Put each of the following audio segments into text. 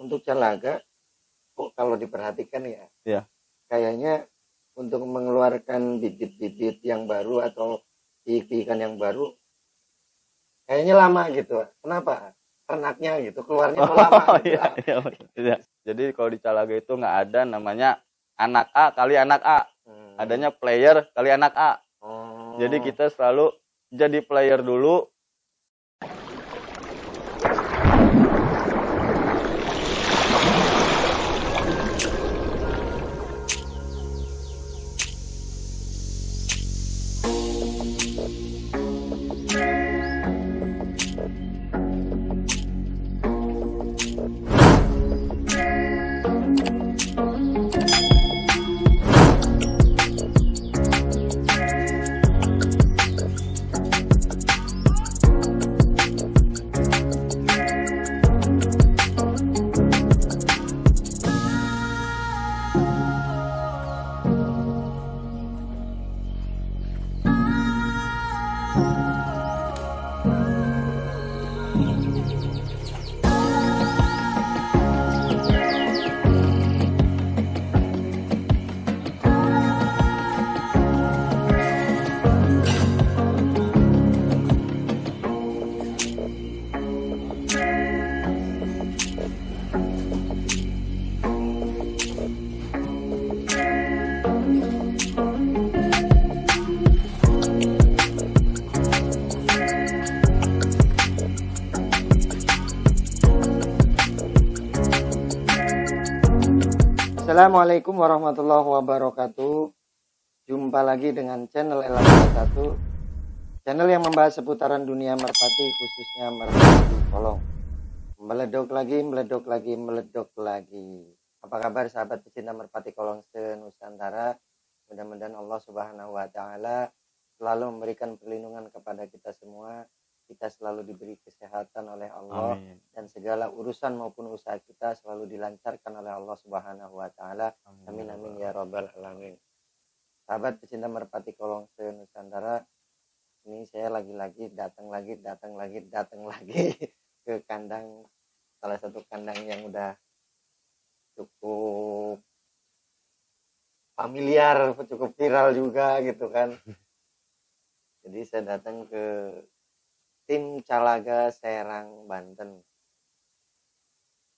untuk Calaga kok kalau diperhatikan ya, Iya. kayaknya untuk mengeluarkan bibit-bibit yang baru atau ikan yang baru kayaknya lama gitu. Kenapa? Ternaknya gitu keluarnya kok lama gitu. Iya. Jadi kalau di Calaga itu nggak ada namanya anak A kali anak A. Adanya player kali anak A. Jadi kita selalu jadi player dulu. Assalamualaikum warahmatullahi wabarakatuh. Jumpa lagi dengan channel Elang21, channel yang membahas seputaran dunia merpati, khususnya merpati kolong. Meledok lagi. Apa kabar sahabat pecinta merpati kolong se-Nusantara? Mudah-mudahan Allah Subhanahu wa taala selalu memberikan perlindungan kepada kita semua. Kita selalu diberi kesehatan oleh Allah. Amin. Dan segala urusan maupun usaha kita selalu dilancarkan oleh Allah Subhanahu wa taala. Amin amin ya rabbal alamin. Sahabat pecinta merpati kolong se-Nusantara, ini saya lagi-lagi datang lagi ke kandang, salah satu kandang yang udah cukup familiar, cukup viral juga gitu kan. Jadi saya datang ke tim Calaga Serang, Banten.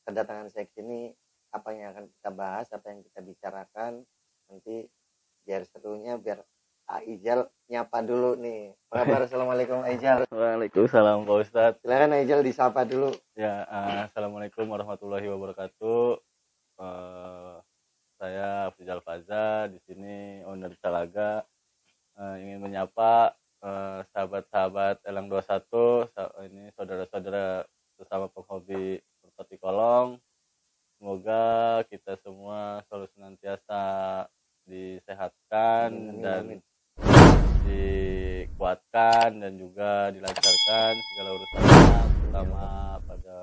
Kedatangan saya ke sini, apa yang akan kita bahas, apa yang kita bicarakan, nanti biar serunya, biar Aijal nyapa dulu nih. Apa kabar? Assalamualaikum Aijal. Waalaikumsalam Pak Ustadz. Silakan Aijal disapa dulu. Ya, assalamualaikum warahmatullahi wabarakatuh. Saya Afrizal Faza, di sini owner Calaga. Ingin menyapa sahabat-sahabat Elang 21, ini saudara-saudara sesama penghobi merpati kolong. Semoga kita semua selalu senantiasa disehatkan dan dikuatkan dan juga dilancarkan segala urusannya, terutama pada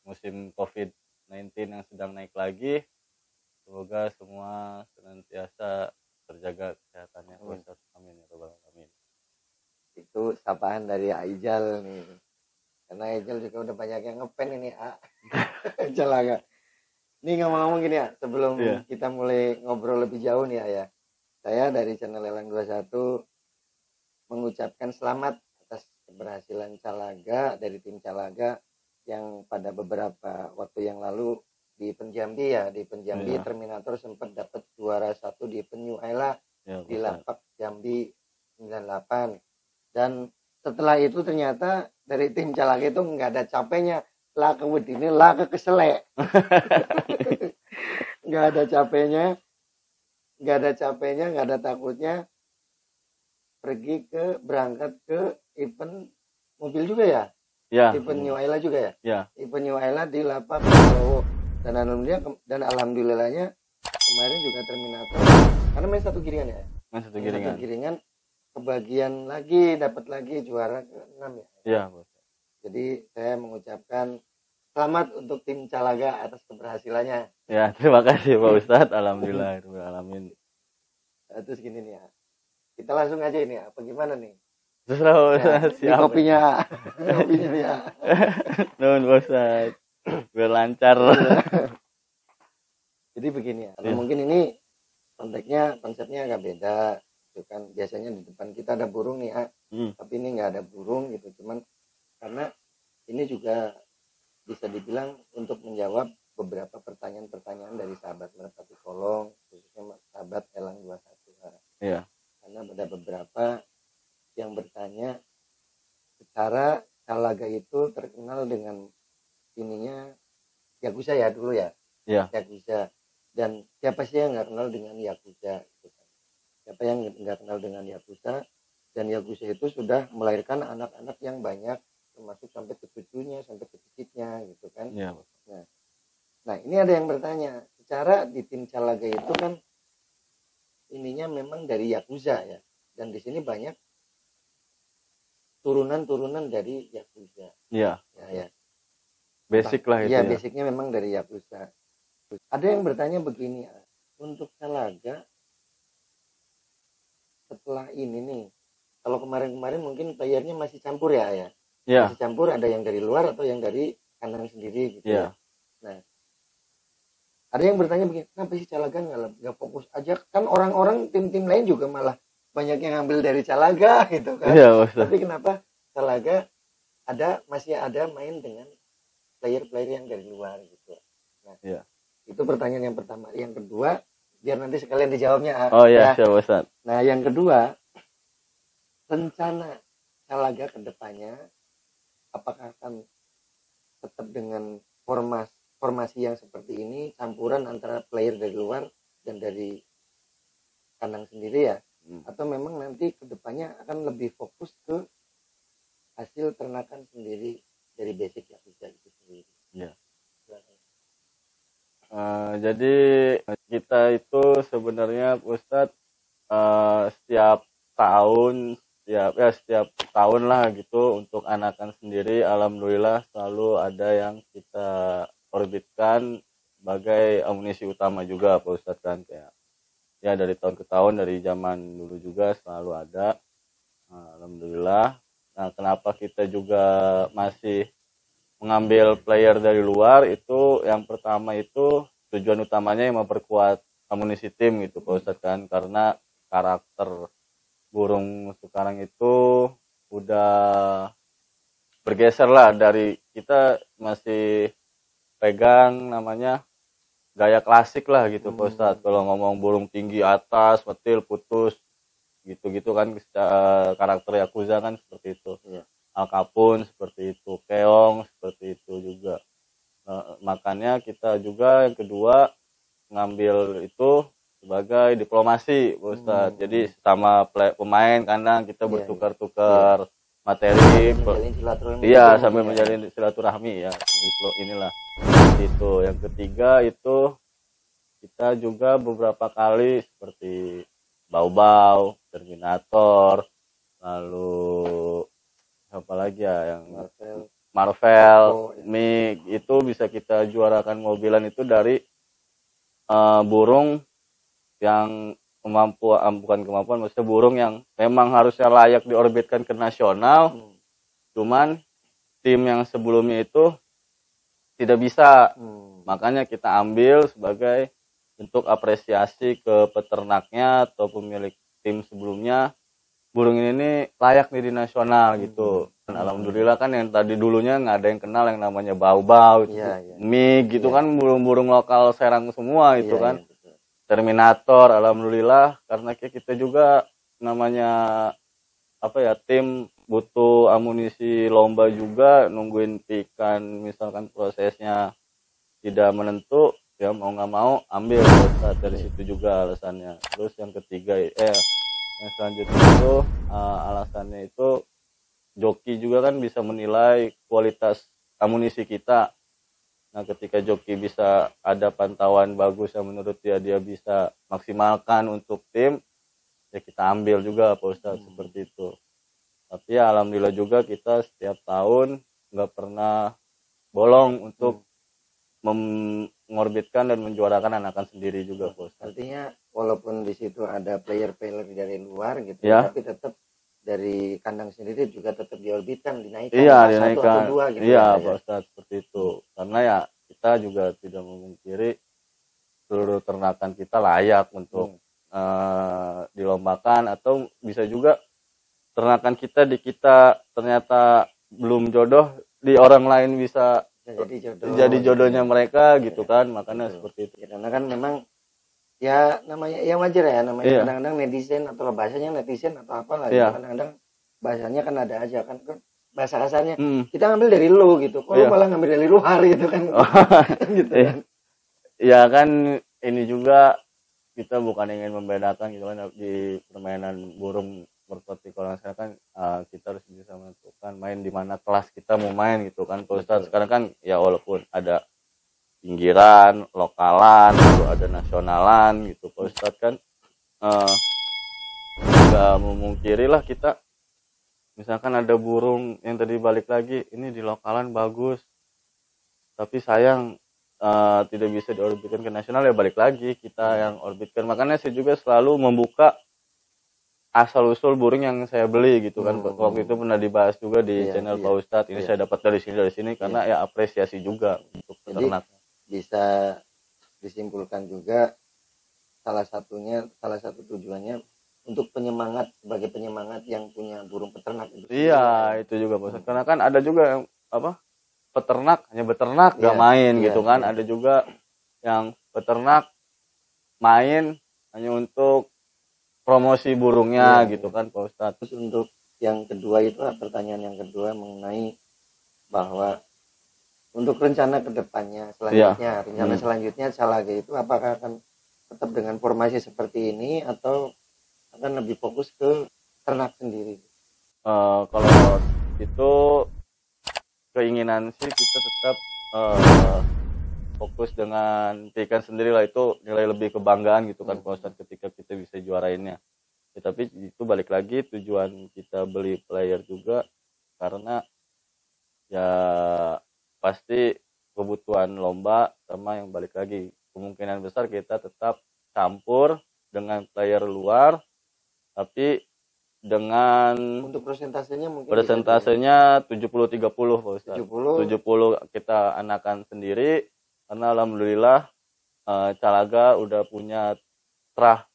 musim COVID-19 yang sedang naik lagi. Semoga semua senantiasa terjaga kesehatannya. Amin ya rabbal alamin. Itu sapaan dari Aijal nih, karena Aijal juga udah banyak yang ngepen ini Calaga. Nih ngomong-ngomong gini ya, sebelum kita mulai ngobrol lebih jauh nih ya, saya dari channel Elang 21 mengucapkan selamat atas keberhasilan Calaga, dari tim Calaga yang pada beberapa waktu yang lalu di Penjambi Terminator sempat dapat juara 1 di Penyu Aila di lapak Jambi 98. Dan setelah itu ternyata dari tim Calaga itu nggak ada capeknya, lah ke ini lah ke keselek. nggak ada capeknya, nggak ada takutnya, berangkat ke event mobil juga ya? Event New Aila juga ya? Event New Aila di lapak Prabowo. Dan alhamdulillahnya kemarin juga Terminator, karena main satu giringan ya? Satu giringan kebagian lagi, dapat lagi juara ke-6 ya? Iya, Bos. Jadi saya mengucapkan selamat untuk tim Calaga atas keberhasilannya. Ya, terima kasih Pak Ustadz. Alhamdulillahirrahmanirrahim. Terus gini nih ya, kita langsung aja ini ya, apa gimana nih? Terserah Ustadz. Kopinya ya. Nuhun Pak Ustadz. biar lancar. Jadi begini ya, karena mungkin ini konsepnya agak beda gitu kan. Biasanya di depan kita ada burung nih tapi ini nggak ada burung gitu, cuman karena ini juga bisa dibilang untuk menjawab beberapa pertanyaan-pertanyaan dari sahabat Merpati Kolong, khususnya sahabat Elang 21. Iya. Karena ada beberapa yang bertanya secara Calaga itu terkenal dengan ininya Yakuza ya dulu ya. Iya. Yakuza. Dan siapa sih yang nggak kenal dengan Yakuza? Gitu kan. Siapa yang nggak kenal dengan Yakuza? Dan Yakuza itu sudah melahirkan anak-anak yang banyak, termasuk sampai ke cucunya, sampai ke cicitnya, gitu kan. Iya. Nah, ini ada yang bertanya, secara di tim Calaga itu kan ininya memang dari Yakuza ya, dan di sini banyak turunan-turunan dari Yakuza. Iya. Ya. Basic lah itu. Iya, basicnya memang dari Yakuza. Ada yang bertanya begini, untuk Calaga setelah ini nih, kalau kemarin-kemarin mungkin playernya masih campur ya. Iya. Masih campur, ada yang dari luar atau yang dari kandang sendiri gitu. Iya. Nah, ada yang bertanya begini, kenapa sih Calaga nggak fokus aja? Kan orang-orang tim-tim lain juga malah banyak yang ngambil dari Calaga gitu kan. Iya, tapi kenapa Calaga masih ada main dengan player-player yang dari luar gitu. Nah, iya. Itu pertanyaan yang pertama. Yang kedua, biar nanti sekalian dijawabnya. Oh iya, siap Ustaz. Nah, yang kedua, rencana Calaga ke depannya apakah akan tetap dengan formasi yang seperti ini, campuran antara player dari luar dan dari kandang sendiri ya, atau memang nanti ke depannya akan lebih fokus ke hasil ternakan sendiri dari basic Yakuza itu sendiri. Iya. Jadi kita itu sebenarnya Ustadz setiap tahun lah gitu untuk anakan sendiri, alhamdulillah selalu ada yang kita orbitkan sebagai amunisi utama juga Pak Ustadz kan, kayak ya dari tahun ke tahun, dari zaman dulu juga selalu ada. Alhamdulillah. Nah, kenapa kita juga masih mengambil player dari luar itu, yang pertama itu tujuan utamanya yang memperkuat amunisi tim gitu Pak Ustadz kan, karena karakter burung sekarang itu udah bergeser lah, dari kita masih pegang namanya gaya klasik lah gitu Pak Ustadz. Kalau ngomong burung tinggi atas, petil, putus gitu-gitu kan, karakter Yakuza kan seperti itu. Iya. Alkapun seperti itu, keong seperti itu juga. Makanya kita juga yang kedua ngambil itu sebagai diplomasi Ustadz. Jadi sama pemain kandang kita bertukar-tukar materi, iya sambil menjalin silaturahmi ya. Inilah itu. Yang ketiga itu kita juga beberapa kali seperti Bau-Bau, Terminator, lalu apa lagi ya yang Marvel, MiG itu bisa kita juarakan mobilan itu dari burung yang bukan kemampuan, maksudnya burung yang memang harusnya layak diorbitkan ke nasional, cuman tim yang sebelumnya itu tidak bisa. Makanya kita ambil sebagai bentuk apresiasi ke peternaknya atau pemilik tim sebelumnya, burung ini layak nih di nasional gitu. Dan alhamdulillah kan yang tadi dulunya nggak ada yang kenal yang namanya Bau-Bau, MiG gitu kan, burung-burung lokal Serang semua itu kan. Terminator, alhamdulillah, karena kita juga namanya tim butuh amunisi lomba juga, nungguin pikan misalkan prosesnya tidak menentu, ya mau nggak mau ambil dari situ juga alasannya. Terus yang ketiga yang selanjutnya itu alasannya itu joki juga kan bisa menilai kualitas amunisi kita. Nah, ketika joki bisa ada pantauan bagus yang menurut dia bisa maksimalkan untuk tim, ya kita ambil juga Pak Ustadz seperti itu. Tapi ya alhamdulillah juga kita setiap tahun nggak pernah bolong untuk mengorbitkan dan menjuarakan anakan sendiri juga Pak Ustadz. Artinya walaupun di situ ada player-player dari luar gitu, ya, tapi tetap dari kandang sendiri juga tetap diorbitkan, dinaikkan Iya, satu dinaikkan. atau dua gitu Iya, ya. Pak Ustadz, seperti itu. Karena ya kita juga tidak memungkiri seluruh ternakan kita layak untuk dilombakan, atau bisa juga ternakan kita di kita ternyata belum jodoh, di orang lain bisa jadi jodohnya mereka gitu kan. Makanya seperti itu. Ya, karena kan memang ya namanya ya wajar ya, namanya kadang-kadang netizen atau bahasanya netizen atau apa lah, kadang-kadang bahasanya kan ada aja kan bahasa kasarnya kita ngambil dari lu gitu, kok lu malah ngambil dari luar gitu kan. Gitu kan. Ya kan ini juga kita bukan ingin membedakan gitu kan, di permainan burung merpati kalau misalnya kan kita harus bisa menentukan main di mana kelas kita mau main gitu kan Pak Ustadz. Sekarang kan ya walaupun ada pinggiran, lokalan, gitu, ada nasionalan gitu Pak Ustadz kan, nggak memungkiri lah kita misalkan ada burung yang tadi balik lagi ini di lokalan bagus tapi sayang tidak bisa diorbitkan ke nasional, ya balik lagi kita yang orbitkan. Makanya saya juga selalu membuka asal usul burung yang saya beli gitu kan. Waktu itu pernah dibahas juga di channel Pak Ustadz, ini saya dapat dari sini karena ya apresiasi juga untuk peternak. Bisa disimpulkan juga salah satu tujuannya untuk penyemangat, sebagai penyemangat yang punya burung peternak itu. Iya, itu juga Pak Ustadz. Karena kan ada juga yang peternak hanya beternak gak main gitu kan. Ada juga yang peternak main hanya untuk promosi burungnya gitu kan Pak Ustadz. Terus untuk yang kedua itu, pertanyaan yang kedua mengenai bahwa untuk rencana kedepannya selanjutnya, rencana selanjutnya Calaga itu apakah akan tetap dengan formasi seperti ini atau akan lebih fokus ke ternak sendiri? Kalau itu keinginan sih kita tetap fokus dengan ikan sendiri lah, itu nilai lebih kebanggaan gitu kan Pak Ustadz ketika kita bisa juarainnya. Ya, tapi itu balik lagi tujuan kita beli player juga karena ya pasti kebutuhan lomba, sama yang balik lagi kemungkinan besar kita tetap campur dengan player luar, tapi dengan untuk persentasenya mungkin 70-30 Pak Ustadz. 70 kita anakan sendiri karena alhamdulillah Calaga udah punya terah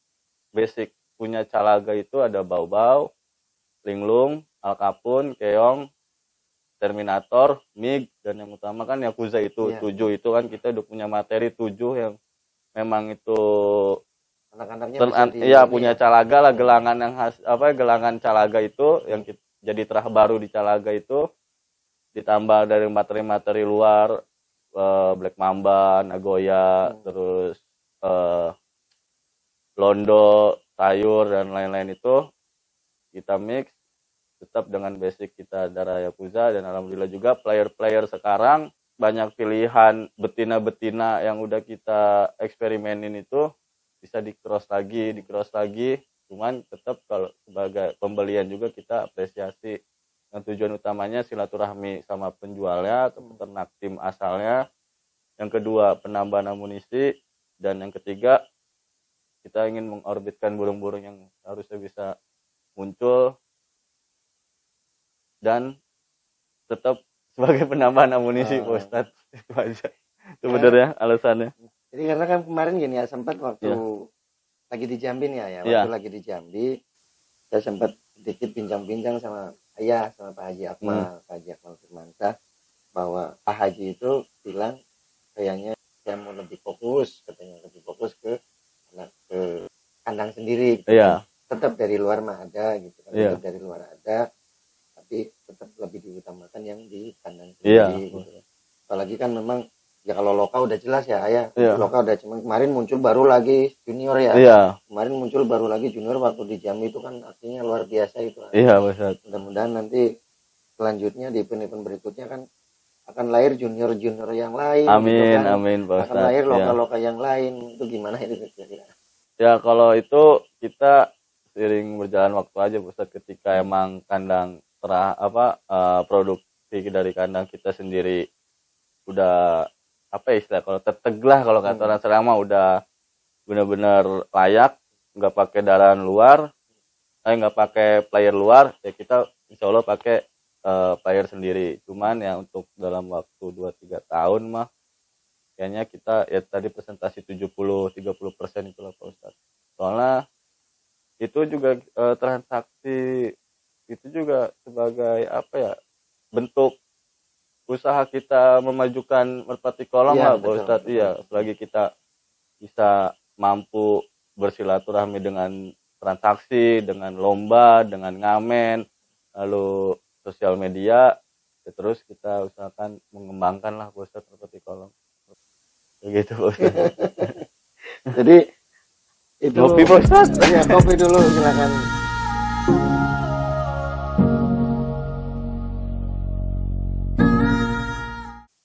basic. Punya Calaga itu ada Bau-Bau, Linglung, Alkapun, Keong, Terminator, MiG, dan yang utama kan Yakuza itu 7 itu kan kita udah punya materi 7 yang memang itu anak-anaknya punya Calaga lah, gelangan yang khas gelangan Calaga itu yang jadi terah baru di Calaga itu, ditambah dari materi-materi luar Black Mamba, Nagoya, terus Londo, sayur dan lain-lain itu kita mix tetap dengan basic kita darah Yakuza. Dan alhamdulillah juga player-player sekarang banyak pilihan betina-betina yang udah kita eksperimenin itu bisa di-cross lagi, cuman tetap kalau sebagai pembelian juga kita apresiasi. Yang tujuan utamanya silaturahmi sama penjualnya atau peternak tim asalnya. Yang kedua penambahan amunisi, dan yang ketiga kita ingin mengorbitkan burung-burung yang harusnya bisa muncul dan tetap sebagai penambahan amunisi Pak Ustadz. Itu aja sebenarnya alasannya. Jadi karena kan kemarin gini ya, sempat waktu lagi di Jambi nih waktu lagi di Jambi saya sempat sedikit bincang-bincang sama ayah, sama Pak Haji Akmal, Pak Haji Akmal Firmansyah, bahwa Pak Haji itu bilang kayaknya saya mau lebih fokus ke kandang sendiri gitu. Tetap dari luar mah ada gitu kan, tetap dari luar ada, tapi tetap lebih diutamakan yang di kandang sendiri gitu. Apalagi kan memang ya kalau lokal udah jelas ya ayah, lokal udah, cuman kemarin muncul baru lagi junior kemarin muncul baru lagi junior waktu di Jambi itu kan artinya luar biasa itu. Mudah-mudahan nanti selanjutnya di event-event berikutnya kan akan lahir junior yang lain. Amin, gitu kan. Amin Pak Ustadz. Akan lahir lokal yang lain. Itu gimana itu kira-kira? Ya kalau itu kita seiring berjalan waktu aja Pak Ustadz, ketika emang kandang produksi dari kandang kita sendiri udah kalau teteglah kalau kata orang Serang mah udah benar-benar layak, nggak pakai darahan luar, nggak pakai player luar, ya kita insya Allah pakai player sendiri. Cuman ya untuk dalam waktu 2-3 tahun mah kayaknya kita ya tadi presentasi 70-30% itulah Pak Ustadz. Soalnya itu juga transaksi itu juga sebagai apa ya, bentuk usaha kita memajukan merpati kolong lah Pak Ustadz. Iya, selagi kita bisa mampu bersilaturahmi dengan transaksi, dengan lomba, dengan ngamen, lalu sosial media, ya terus kita usahakan mengembangkan lah Pak Ustadz merpati kolong. Begitu Pak Ustadz. Jadi itu kopi Pak Ustadz. Ya, kopi dulu silakan.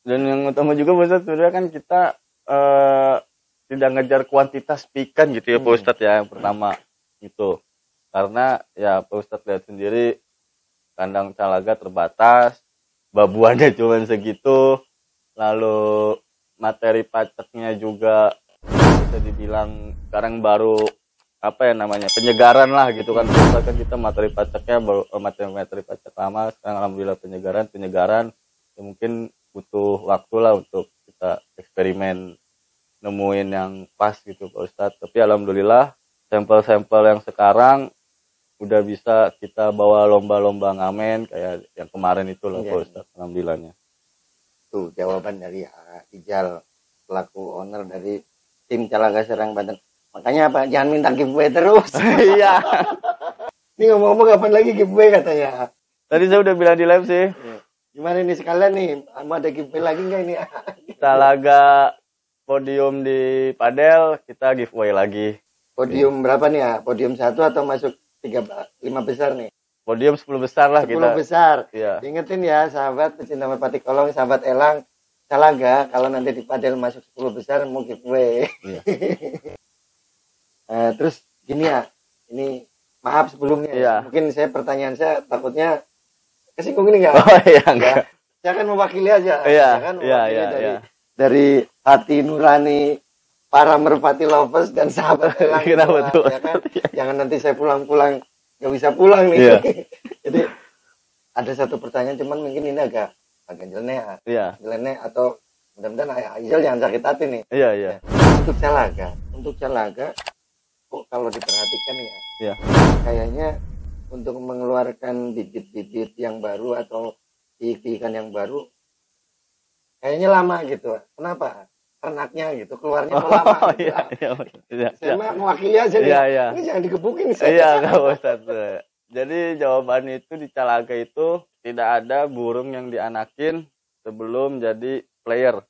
Dan yang utama juga Pak Ustadz sebenarnya kan kita tidak ngejar kuantitas pikan gitu ya Pak Ustadz ya, yang pertama itu. Karena ya Pak Ustadz lihat sendiri kandang Calaga terbatas, babuannya cuma segitu, lalu materi paceknya juga bisa dibilang sekarang baru apa ya namanya, penyegaran lah gitu kan. Biasa kan kita materi paceknya baru materi pacek lama, sekarang alhamdulillah penyegaran ya mungkin butuh waktu lah untuk kita eksperimen nemuin yang pas gitu Pak Ustadz. Tapi alhamdulillah sampel-sampel yang sekarang udah bisa kita bawa lomba-lomba ngamen kayak yang kemarin itu loh Pak Ustadz, alhamdulillahnya. Tuh jawaban dari Ijal selaku owner dari tim Calaga Serang Banten. Makanya apa? Jangan minta giveaway terus. Iya. Ini ngomong-ngomong kapan lagi giveaway katanya. Tadi saya udah bilang di live sih. Gimana nih sekalian nih? Mau ada giveaway lagi nggak ini? Calaga podium di padel, kita giveaway lagi. Podium berapa nih ya? Podium 1 atau masuk 5 besar nih? Podium 10 besar lah 10 kita. 10 besar. Iya. Ingetin ya sahabat pecinta merpati kolong, sahabat elang Calaga, kalau nanti di padel masuk 10 besar mau giveaway. Iya. Terus gini ya, ini maaf sebelumnya. Iya. Mungkin pertanyaan saya takutnya kesinggung ini enggak? Oh iya enggak. Ya, saya akan mewakili aja. Iya. Kan Iya. Dari hati nurani para merpati lovers dan sahabat elang. Kenapa tuh? Ya kan? Jangan nanti saya pulang-pulang nggak bisa pulang nih. Iya. Jadi ada satu pertanyaan, cuman mungkin ini agak nyeleneh. Iya. Nyeleneh atau mudah-mudahan Aizal jangan sakit hati nih. Iya. Untuk Calaga, kok kalau diperhatikan ya, iya, kayaknya untuk mengeluarkan bibit-bibit yang baru atau ikan yang baru, kayaknya lama gitu. Kenapa? Ternaknya gitu, keluarnya lama. Gitu. Iya. Saya mah mewakili aja nih. Iya. Ini jangan digebukin. Iya, nggak Ustaz. Jadi jawaban itu di Calaga itu tidak ada burung yang dianakin sebelum jadi player.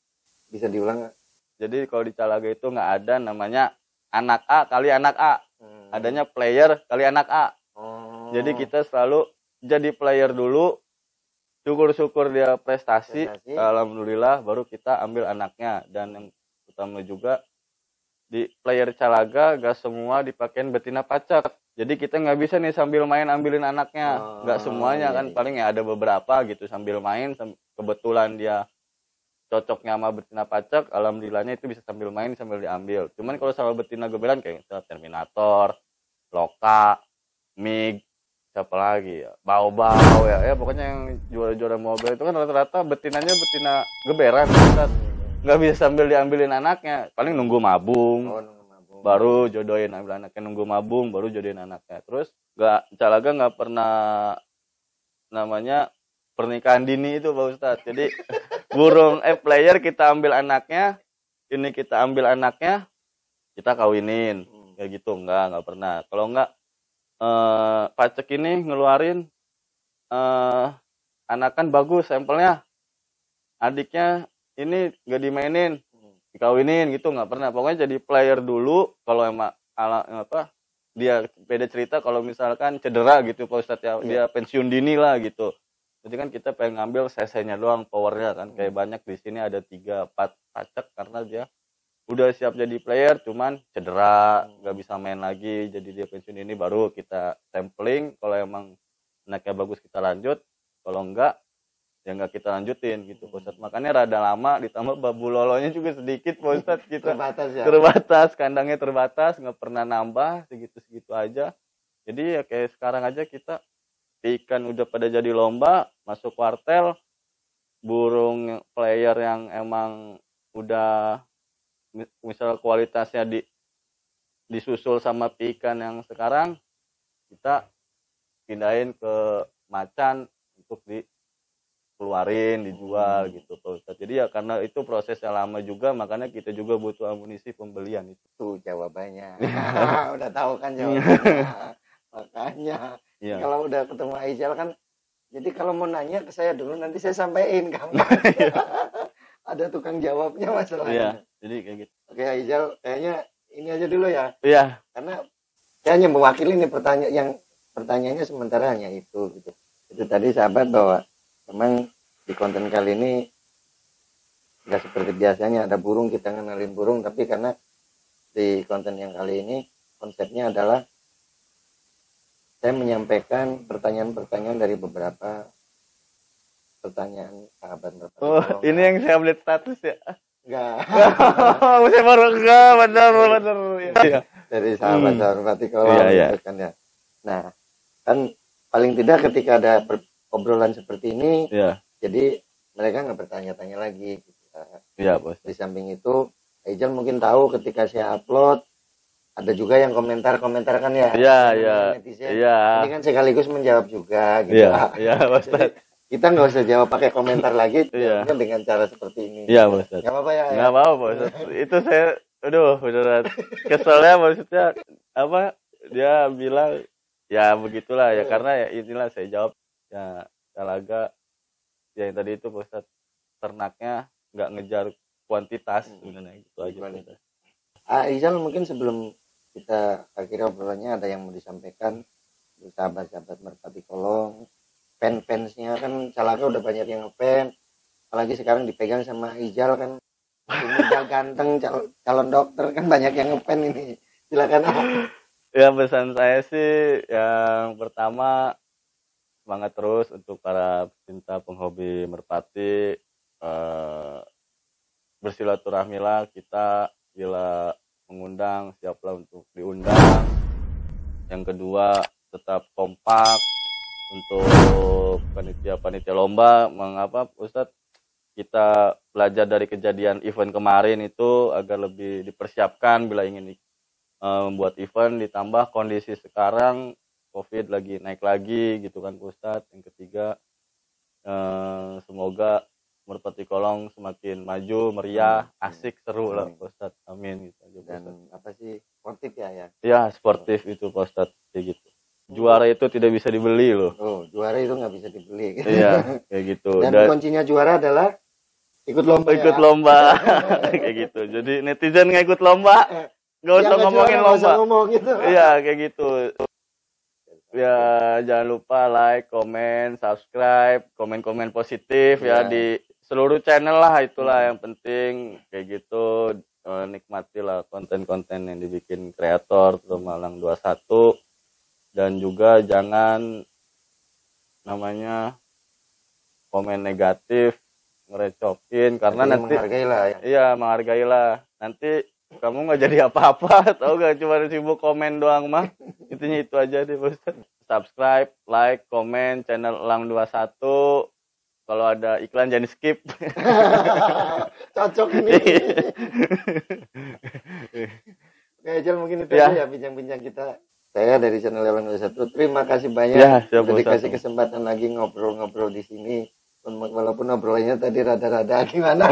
Bisa diulang nggak? Jadi kalau di Calaga itu nggak ada namanya anak A kali anak A. Adanya player kali anak A. Jadi kita selalu jadi player dulu, syukur-syukur dia prestasi, alhamdulillah baru kita ambil anaknya. Dan yang utama juga di player Calaga gak semua dipakein betina pacak. Jadi kita nggak bisa nih sambil main ambilin anaknya, nggak semuanya kan. Paling ya ada beberapa gitu sambil main, kebetulan dia cocoknya sama betina pacak, alhamdulillahnya itu bisa sambil main sambil diambil. Cuman kalau sama betina gebelan kayak Terminator, Loka, Mig, siapa lagi ya, Bau ya pokoknya yang juara-juara mobil itu kan rata-rata betinanya betina geberan, nggak bisa sambil diambilin anaknya, paling nunggu mabung. Baru jodohin, ambil anaknya, nunggu mabung baru jodohin anaknya. Terus Calaga nggak pernah namanya pernikahan dini itu Pak Ustadz. Jadi burung player kita ambil anaknya, ini kita ambil anaknya, kita kawinin kayak gitu, nggak pernah. Kalau nggak pacek ini ngeluarin anakan bagus sampelnya, adiknya ini nggak dimainin, dikawinin gitu, nggak pernah. Pokoknya jadi player dulu. Kalau emang dia beda cerita kalau misalkan cedera gitu Pak Ustadz ya, dia pensiun dini lah gitu. Jadi kan kita pengen ngambil CC-nya doang, powernya kan. Kayak banyak di sini ada 3-4 pacek karena dia udah siap jadi player, cuman cedera, nggak bisa main lagi, jadi dia pensiun ini baru kita sampling. Kalau emang anaknya bagus kita lanjut, kalau enggak ya nggak kita lanjutin gitu Pak Ustadz. Makanya rada lama, ditambah babu lolonya juga sedikit Pak Ustadz, kita terbatas ya? Terbatas, kandangnya terbatas, nggak pernah nambah, segitu-segitu aja. Jadi ya kayak sekarang aja kita ikan udah pada jadi lomba, masuk kuartel, burung player yang emang udah misal kualitasnya disusul sama ikan yang sekarang, kita pindahin ke macan untuk dikeluarin, dijual gitu Pak Ustadz. Jadi ya karena itu prosesnya lama juga, makanya kita juga butuh amunisi pembelian itu. Tuh jawabannya. Udah tahu kan jawabannya. Makanya kalau udah ketemu Aijal kan, jadi kalau mau nanya ke saya dulu, nanti saya sampaikan kamu. Ada tukang jawabnya masalahnya. Iya, jadi kayak gitu. Oke Aijal, kayaknya ini aja dulu ya. Iya. Karena saya hanya mewakili nih pertanyaannya sementara hanya itu gitu. Itu tadi sahabat bahwa memang di konten kali ini nggak seperti biasanya ada burung, kita ngenalin burung, tapi karena di konten yang kali ini konsepnya adalah saya menyampaikan pertanyaan-pertanyaan dari beberapa pertanyaan sahabat merpati. Oh, ini yang saya update status ya? Enggak. Saya baru enggak, benar. Ya. Dari sahabat merpati kalau gitu kan ya. Nah, kan paling tidak ketika ada obrolan seperti ini, jadi mereka nggak bertanya-tanya lagi. Gitu. Iya, Bos. Di samping itu, Aijal mungkin tahu ketika saya upload, ada juga yang komentar-komentar kan ya. Iya. Ini kan sekaligus menjawab juga gitu. Iya, Ustaz. Kita nggak usah jawab pakai komentar lagi, jawabnya dengan cara seperti ini. Iya, Ustaz. Nggak apa-apa ya. Nggak apa-apa, Ustaz. Itu saya, beneran keselnya maksudnya apa? Dia bilang ya begitulah ya, karena ya inilah saya jawab ya Calaga ya yang tadi itu Ustaz, ternaknya nggak ngejar kuantitas sebenarnya gitu aja. Aijal mungkin sebelum kita akhirnya obrolannya ada yang mau disampaikan untuk sahabat-sahabat Merpati Kolong, fans-fansnya kan Calaga udah banyak yang ngefans, apalagi sekarang dipegang sama Aijal kan, Aijal ganteng, calon dokter kan banyak yang ngefans ini. Silakan. Ya pesan saya sih yang pertama, semangat terus untuk para pecinta penghobi merpati, bersilaturahmilah, kita bila mengundang siaplah untuk diundang. Yang kedua, tetap kompak untuk panitia lomba. Mengapa Ustadz, kita belajar dari kejadian event kemarin itu agar lebih dipersiapkan bila ingin membuat event, ditambah kondisi sekarang COVID lagi naik lagi gitu kan Ustadz. Yang ketiga, semoga Merpati Kolong semakin maju, meriah, asik, seru lah Ustadz. Amin gitu aja. Dan apa sih, sportif ya? Ya, sportif itu Ustadz, kayak gitu. Juara itu tidak bisa dibeli loh. Oh, juara itu nggak bisa dibeli. Iya, kayak gitu. Dan kuncinya juara adalah ikut lomba. Ikut lomba, kayak gitu. Jadi netizen nggak ikut lomba, nggak usah ngomongin lomba. Gitu. Iya, kayak gitu. Ya, jangan lupa like, komen, subscribe, komen-komen positif ya di seluruh channel lah, itulah yang penting kayak gitu. Nikmatilah konten-konten yang dibikin kreator Malang 21, dan juga jangan namanya komen negatif, ngerecokin, karena jadi nanti menghargailah ya. Iya, menghargailah. Nanti kamu nggak jadi apa-apa, tau gak, cuma sibuk komen doang mah. Intinya itu aja deh Ustaz. Subscribe, like, komen channel Elang 21. Kalau ada iklan jangan skip. Cocok ini. Oke, Aijal, mungkin itu aja ya bincang-bincang kita. Saya dari channel Elang 21, terima kasih banyak sudah dikasih kesempatan lagi ngobrol-ngobrol di sini. Walaupun obrolannya tadi rada-rada gimana.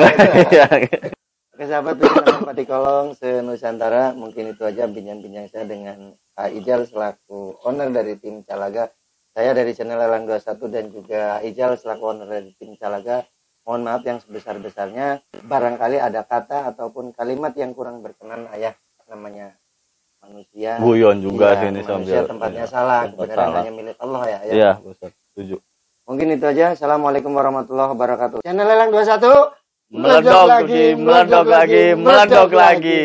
Oke sahabat Merpati Kolong se-Nusantara, mungkin itu aja bincang-bincang saya dengan Aijal selaku owner dari tim Calaga. Saya dari channel Elang 21 dan juga Aijal selaku owner dari tim Calaga. Mohon maaf yang sebesar-besarnya, barangkali ada kata ataupun kalimat yang kurang berkenan, ayah, namanya manusia. Guyon juga sih ini manusia sambil tempatnya salah, kebenaran hanya milik Allah ya. Iya, Ustaz, setuju. Mungkin itu aja. Assalamualaikum warahmatullahi wabarakatuh. Channel Elang 21 meledok lagi.